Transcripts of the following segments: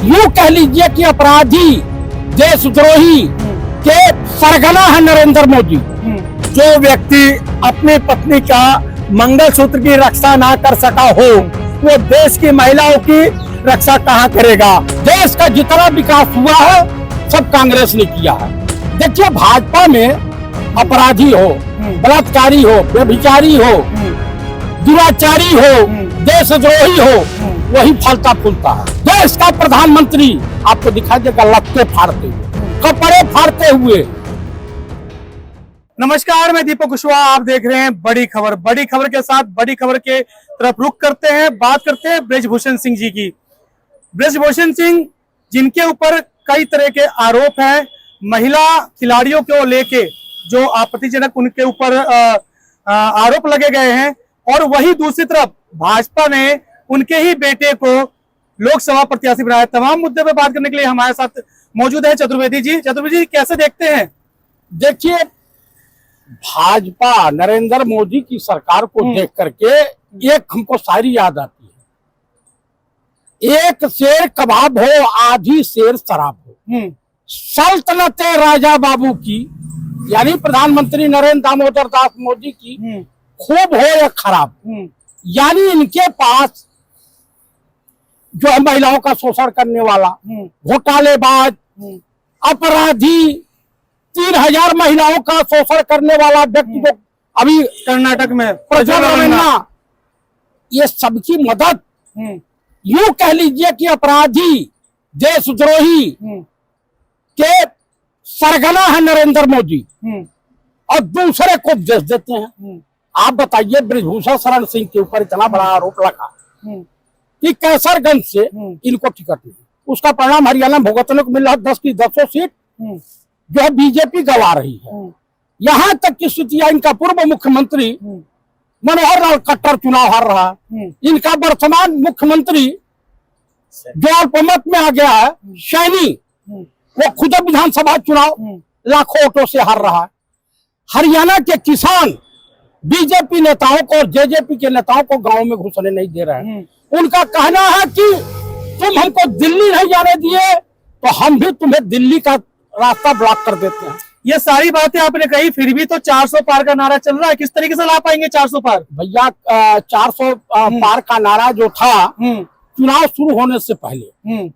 यूं कह लीजिए कि अपराधी देशद्रोही के सरगना है नरेंद्र मोदी। जो व्यक्ति अपनी पत्नी का मंगलसूत्र की रक्षा ना कर सका हो, वो देश की महिलाओं की रक्षा कहाँ करेगा। देश का जितना विकास हुआ है सब कांग्रेस ने किया है। देखिए, भाजपा में अपराधी हो, बलात्कारी हो, व्यभिचारी हो, दुराचारी हो, देशद्रोही हो, वही फलता फूलता है। देश का प्रधानमंत्री आपको दिखाई देगा लत्ते फाड़ते हुए, कपड़े फाड़ते हुए। नमस्कार, मैं दीपक कुशवाहा, आप देख रहे हैं बड़ी खबर। बड़ी खबर के साथ बड़ी खबर के तरफ रुख करते हैं। बात करते हैं ब्रिजभूषण सिंह जी की। ब्रिजभूषण सिंह, जिनके ऊपर कई तरह के आरोप हैं, महिला खिलाड़ियों को लेके जो आपत्तिजनक उनके ऊपर आरोप लगे गए हैं, और वही दूसरी तरफ भाजपा ने उनके ही बेटे को लोकसभा प्रत्याशी बनाया। तमाम मुद्दे पर बात करने के लिए हमारे साथ मौजूद है चतुर्वेदी जी। चतुर्वेदी जी, कैसे देखते हैं? देखिए, भाजपा नरेंद्र मोदी की सरकार को देख करके एक हमको शायरी याद आती है, एक शेर कबाब हो, आधी शेर शराब हो। सल्तनते राजा बाबू की, यानी प्रधानमंत्री नरेंद्र दामोदर दास मोदी की, खूब हो या खराब, यानी इनके पास जो है महिलाओं का शोषण करने वाला, घोटालेबाज, अपराधी, 3000 महिलाओं का शोषण करने वाला व्यक्ति को अभी कर्नाटक में प्रज्वल, ये सबकी मदद, यूं कह लीजिए कि अपराधी देशद्रोही के सरगना है नरेंद्र मोदी, और दूसरे को उपदेश देते हैं। आप बताइए, ब्रिजभूषण शरण सिंह के ऊपर इतना बड़ा आरोप लगा कि कैसरगंज से इनको टिकट मिली, उसका परिणाम हरियाणा में भुगतने को मिल रहा है। 10 की 10 सीट जो है बीजेपी गंवा रही है। यहाँ तक की स्थितियां, इनका पूर्व मुख्यमंत्री मनोहर लाल खट्टर चुनाव हार रहा है। इनका वर्तमान मुख्यमंत्री जो अल्पमत में आ गया है, सैनी, वो खुद विधानसभा चुनाव लाखों वोटों से हार रहा है। हरियाणा के किसान बीजेपी नेताओं को और जेजेपी के नेताओं को गांव में घुसने नहीं दे रहे हैं। उनका कहना है कि तुम हमको दिल्ली नहीं जाने दिए तो हम भी तुम्हें दिल्ली का रास्ता ब्लॉक कर देते हैं। ये सारी बातें आपने कही, फिर भी तो 400 पार का नारा चल रहा है। किस तरीके से ला पाएंगे 400 पार? भैया, 400 पार का नारा जो था चुनाव शुरू होने से पहले,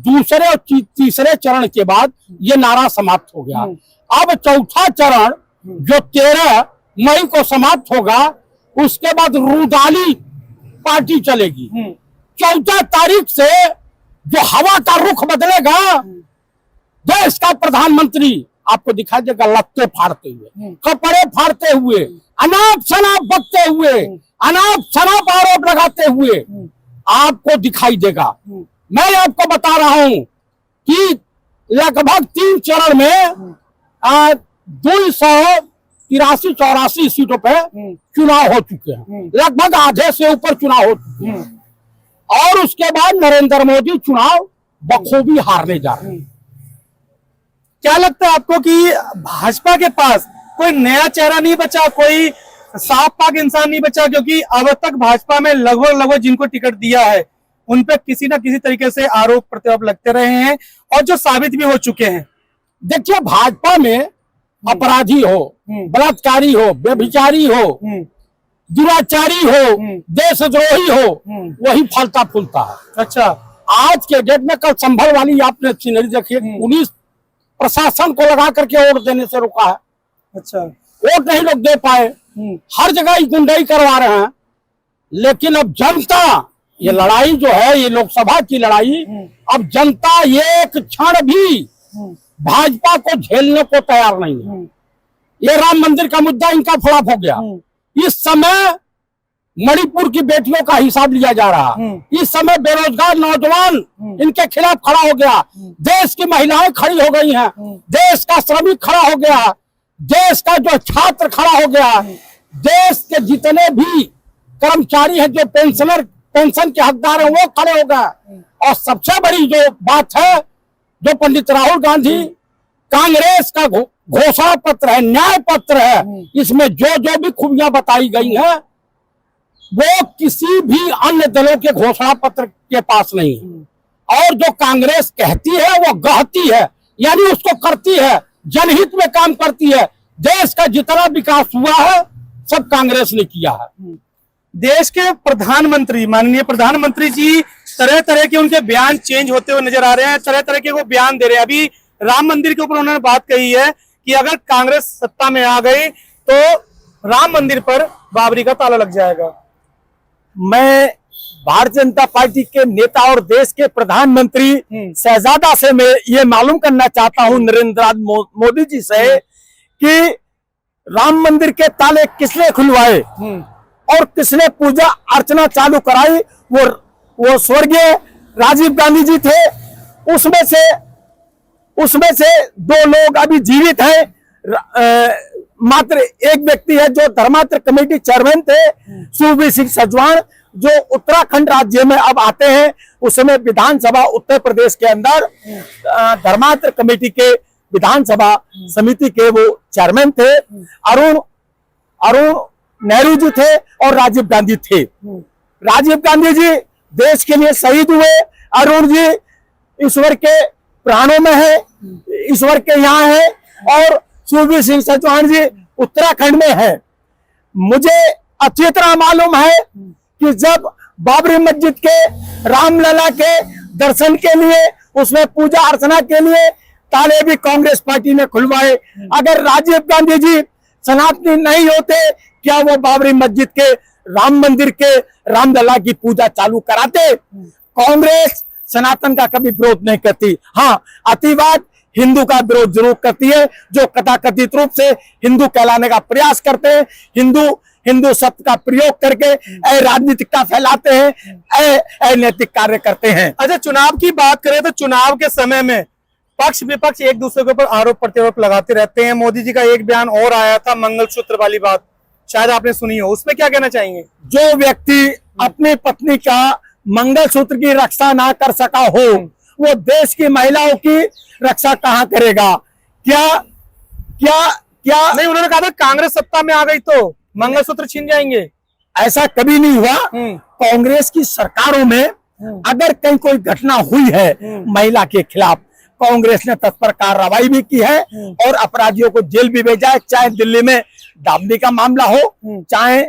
दूसरे और तीसरे चरण के बाद ये नारा समाप्त हो गया। अब चौथा चरण जो 13 मई को समाप्त होगा, उसके बाद रुदाली पार्टी चलेगी। 14 तारीख से जो हवा का रुख बदलेगा, देश का प्रधानमंत्री आपको दिखाई देगा लत्ते फाड़ते हुए, कपड़े फाड़ते हुए, अनाप शनाप बकते हुए, अनाप शनाप आरोप लगाते हुए आपको दिखाई देगा। मैं आपको बता रहा हूं कि लगभग 3 चरण में 283-84 सीटों पे चुनाव हो चुके हैं। लगभग आधे से ऊपर चुनाव हो चुके हैं, और उसके बाद नरेंद्र मोदी चुनाव बखूबी हारने जा रहे हैं। क्या लगता है आपको कि भाजपा के पास कोई नया चेहरा नहीं बचा, कोई साफ पाक इंसान नहीं बचा? क्योंकि अब तक भाजपा में लगभग जिनको टिकट दिया है उन पे किसी ना किसी तरीके से आरोप प्रत्यारोप लगते रहे हैं, और जो साबित भी हो चुके हैं। देखिए, भाजपा में अपराधी हो, बलात्कारी हो, व्यभिचारी हो, दुराचारी हो, देशद्रोही हो, वही फलता फूलता है। अच्छा, आज के डेट में कल संभल वाली आपने सीनरी देखी, पुलिस प्रशासन को लगा करके वोट देने से रोका है। अच्छा, वोट नहीं लोग दे पाए, हर जगह गुंडाई करवा रहे हैं। लेकिन अब जनता, ये लड़ाई जो है, ये लोकसभा की लड़ाई, अब जनता एक क्षण भी भाजपा को झेलने को तैयार नहीं है। ये राम मंदिर का मुद्दा इनका फ्लॉप हो गया। इस समय मणिपुर की बेटियों का हिसाब लिया जा रहा, इस समय बेरोजगार नौजवान इनके खिलाफ खड़ा हो गया, देश की महिलाएं खड़ी हो गई हैं, देश का श्रमिक खड़ा हो गया, देश का जो छात्र खड़ा हो गया, देश के जितने भी कर्मचारी हैं, जो पेंशन के हकदार हैं, वो खड़े हो गए। और सबसे बड़ी जो बात है, जो पंडित राहुल गांधी कांग्रेस का घोषणा पत्र है, न्याय पत्र है, इसमें जो जो भी खूबियां बताई गई हैं, वो किसी भी अन्य दलों के घोषणा पत्र के पास नहीं है। और जो कांग्रेस कहती है वो गहती है, यानी उसको करती है, जनहित में काम करती है। देश का जितना विकास हुआ है सब कांग्रेस ने किया है। देश के प्रधानमंत्री, माननीय प्रधानमंत्री जी तरह तरह के उनके बयान चेंज होते हुए नजर आ रहे हैं, तरह तरह के वो बयान दे रहे हैं। अभी राम मंदिर के ऊपर उन्होंने बात कही है कि अगर कांग्रेस सत्ता में आ गई तो राम मंदिर पर बाबरी का ताला लग जाएगा। मैं भारतीय जनता पार्टी के नेता और देश के प्रधानमंत्री शहजादा से मैं ये मालूम करना चाहता हूं, नरेंद्र मोदी जी से, कि राम मंदिर के ताले किसने खुलवाए और किसने पूजा अर्चना चालू कराई। वो स्वर्गीय राजीव गांधी जी थे। उसमें से 2 लोग अभी जीवित हैं। मात्र एक व्यक्ति है जो धर्मांतर कमेटी चेयरमैन थे, सुखबीर सिंह सजवाण, जो उत्तराखंड राज्य में अब आते हैं। उस समय विधानसभा उत्तर प्रदेश के अंदर धर्मांतर कमेटी के विधानसभा समिति के वो चेयरमैन थे। अरुण नेहरू जी थे और राजीव गांधी थे। राजीव गांधी जी देश के लिए शहीद हुए। अरुण जी ईश्वर के प्राणों में है, ईश्वर के यहाँ है, और सुखबीर सिंह सजवाण जी उत्तराखंड में है। मुझे अच्छी तरह मालूम है कि जब बाबरी मस्जिद के रामलला के दर्शन के लिए, उसमें पूजा अर्चना के लिए ताले भी कांग्रेस पार्टी ने खुलवाए। अगर राजीव गांधी जी सनातनी नहीं होते, क्या वो बाबरी मस्जिद के राम मंदिर के रामलला की पूजा चालू कराते? कांग्रेस सनातन का कभी विरोध नहीं करती। हाँ, अतिवाद हिंदू का विरोध जरूर करती है, जो कथाकथित रूप से हिंदू कहलाने का प्रयास करते हैं, हिंदू शब्द का प्रयोग करके राजनीतिकता फैलाते हैं, अनैतिक कार्य करते हैं। अच्छा, चुनाव की बात करें तो चुनाव के समय में पक्ष विपक्ष एक दूसरे के ऊपर आरोप प्रत्यारोप लगाते रहते हैं। मोदी जी का एक बयान और आया था, मंगलसूत्र वाली बात, शायद आपने सुनी हो, उसमें क्या कहना चाहेंगे? जो व्यक्ति अपनी पत्नी का मंगलसूत्र की रक्षा ना कर सका हो, वो देश की महिलाओं की रक्षा कहां करेगा? क्या नहीं, उन्होंने कहा था कांग्रेस सत्ता में आ गई तो मंगलसूत्र छीन जाएंगे। ऐसा कभी नहीं हुआ। कांग्रेस की सरकारों में अगर कहीं कोई घटना हुई है महिला के खिलाफ, कांग्रेस ने तत्पर कार्रवाई भी की है और अपराधियों को जेल भी भेजा है, चाहे दिल्ली में दाबने का मामला हो, चाहे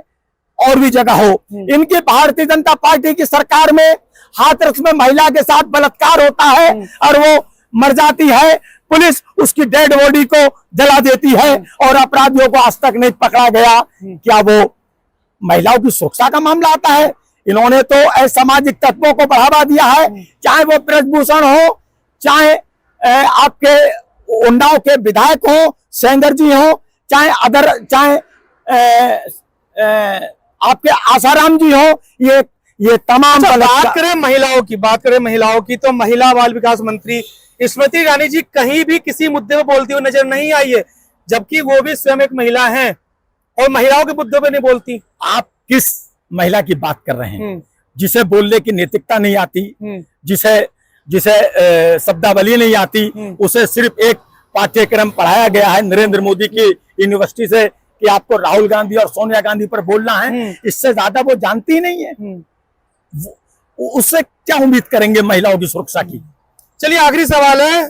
और भी जगह हो। इनकी भारतीय जनता पार्टी की सरकार में हाथरस में महिला के साथ बलात्कार होता है और वो मर जाती है, पुलिस उसकी डेड बॉडी को जला देती है और अपराधियों को आज तक नहीं पकड़ा गया। क्या वो महिलाओं की सुरक्षा का मामला आता है? इन्होंने तो असामाजिक तत्वों को बढ़ावा दिया है, चाहे वो ब्रजभूषण हो, चाहे आपके उन्नाव के विधायक हो, सेंगर जी हो, चाहे आपके आसाराम जी हो, ये तमाम। बात करें महिलाओं की तो महिला बाल विकास मंत्री स्मृति ईरानी जी कहीं भी किसी मुद्दे पर बोलती हुई नजर नहीं आई है, जबकि वो भी स्वयं एक महिला हैं और महिलाओं के मुद्दों पे नहीं बोलती। आप किस महिला की बात कर रहे हैं जिसे बोलने की नैतिकता नहीं आती, जिसे शब्दावली नहीं आती? उसे सिर्फ एक पाठ्यक्रम पढ़ाया गया है नरेंद्र मोदी की यूनिवर्सिटी से कि आपको राहुल गांधी और सोनिया गांधी पर बोलना है, इससे ज्यादा वो जानती ही नहीं है। उससे क्या उम्मीद करेंगे महिलाओं की सुरक्षा की? चलिए, आखिरी सवाल है,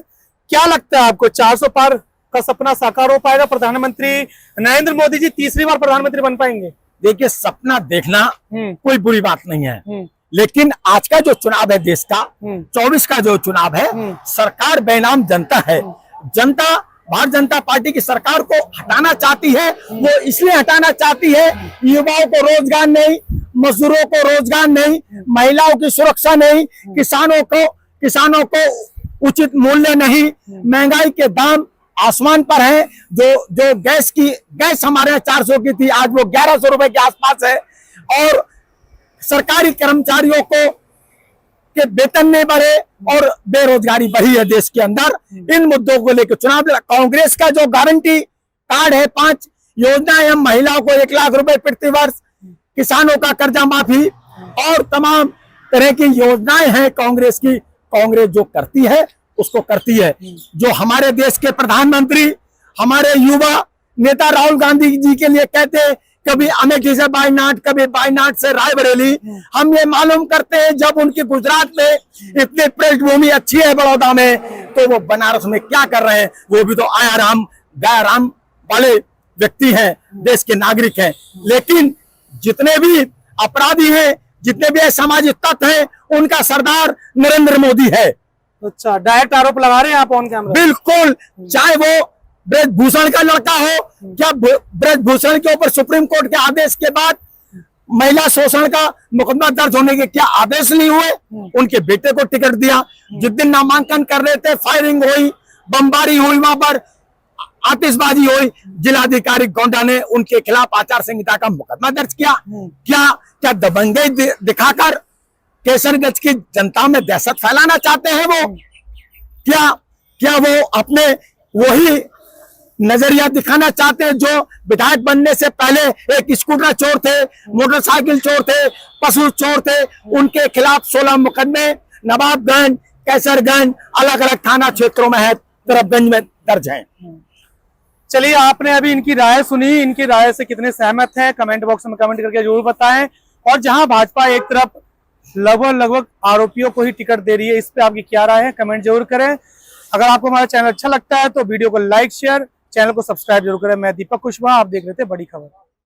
क्या लगता है आपको 400 पार का सपना साकार हो पाएगा? प्रधानमंत्री नरेंद्र मोदी जी तीसरी बार प्रधानमंत्री बन पाएंगे? देखिए, सपना देखना कोई बुरी बात नहीं है, लेकिन आज का जो चुनाव है देश का, 24 का जो चुनाव है, सरकार बेनाम जनता है। जनता भारतीय जनता पार्टी की सरकार को हटाना चाहती है। वो इसलिए हटाना चाहती है, युवाओं को रोजगार नहीं, मजदूरों को रोजगार नहीं, महिलाओं की सुरक्षा नहीं, किसानों को उचित मूल्य नहीं, महंगाई के दाम आसमान पर है। जो गैस हमारे यहाँ 400 की थी, आज वो 1100 रुपए के आसपास है, और सरकारी कर्मचारियों को के वेतन नहीं बढ़े और बेरोजगारी बढ़ी है देश के अंदर। इन मुद्दों को लेकर चुनाव कांग्रेस का जो गारंटी कार्ड है, 5 योजनाएं, महिलाओं को 1 लाख रुपए प्रति वर्ष, किसानों का कर्जा माफी और तमाम तरह की योजनाएं हैं कांग्रेस की। कांग्रेस जो करती है उसको करती है। जो हमारे देश के प्रधानमंत्री हमारे युवा नेता राहुल गांधी जी के लिए कहते हैं कभी अमेठी से बायनाट, कभी बायनाट से रायबरेली। हम ये मालूम करते हैं जब उनकी गुजरात में इतनी पृष्ठभूमि अच्छी है बड़ौदा में, तो वो बनारस में क्या कर रहे हैं। वो भी तो आयाराम दयाराम वाले व्यक्ति हैं, देश के नागरिक हैं। लेकिन जितने भी अपराधी हैं, जितने भी सामाजिक तत्व हैं, उनका सरदार नरेंद्र मोदी है। अच्छा, डायरेक्ट आरोप लगा रहे हैं आप ऑन कैमरा? बिल्कुल, चाहे वो ब्रजभूषण का लड़का हो, क्या ब्रजभूषण के ऊपर सुप्रीम कोर्ट के आदेश के बाद महिला शोषण का मुकदमा दर्ज होने के क्या आदेश नहीं हुए? उनके बेटे को टिकट दिया। जिस दिन नामांकन कर रहे थे, फायरिंग हुई, बमबारी हुई, वहां पर आतिशबाजी हुई, जिलाधिकारी गोंडा ने उनके खिलाफ आचार संहिता का मुकदमा दर्ज किया। क्या दबंगई दिखाकर केसरगंज की जनता में दहशत फैलाना चाहते हैं वो? क्या वो अपने वही नजरिया दिखाना चाहते हैं जो विधायक बनने से पहले एक स्कूटर चोर थे, मोटरसाइकिल चोर थे, पशु चोर थे, उनके खिलाफ 16 मुकदमे नवाबगंज, कैसरगंज, अलग अलग थाना क्षेत्रों में है, तरफगंज में दर्ज हैं। चलिए, आपने अभी इनकी राय सुनी, इनकी राय से कितने सहमत हैं कमेंट बॉक्स में कमेंट करके जरूर बताएं। और जहां भाजपा एक तरफ लगभग आरोपियों को ही टिकट दे रही है, इस पे आपकी क्या राय है कमेंट जरूर करें। अगर आपको हमारा चैनल अच्छा लगता है तो वीडियो को लाइक शेयर, चैनल को सब्सक्राइब जरूर करें। मैं दीपक कुशवाहा, आप देख रहे थे बड़ी खबर।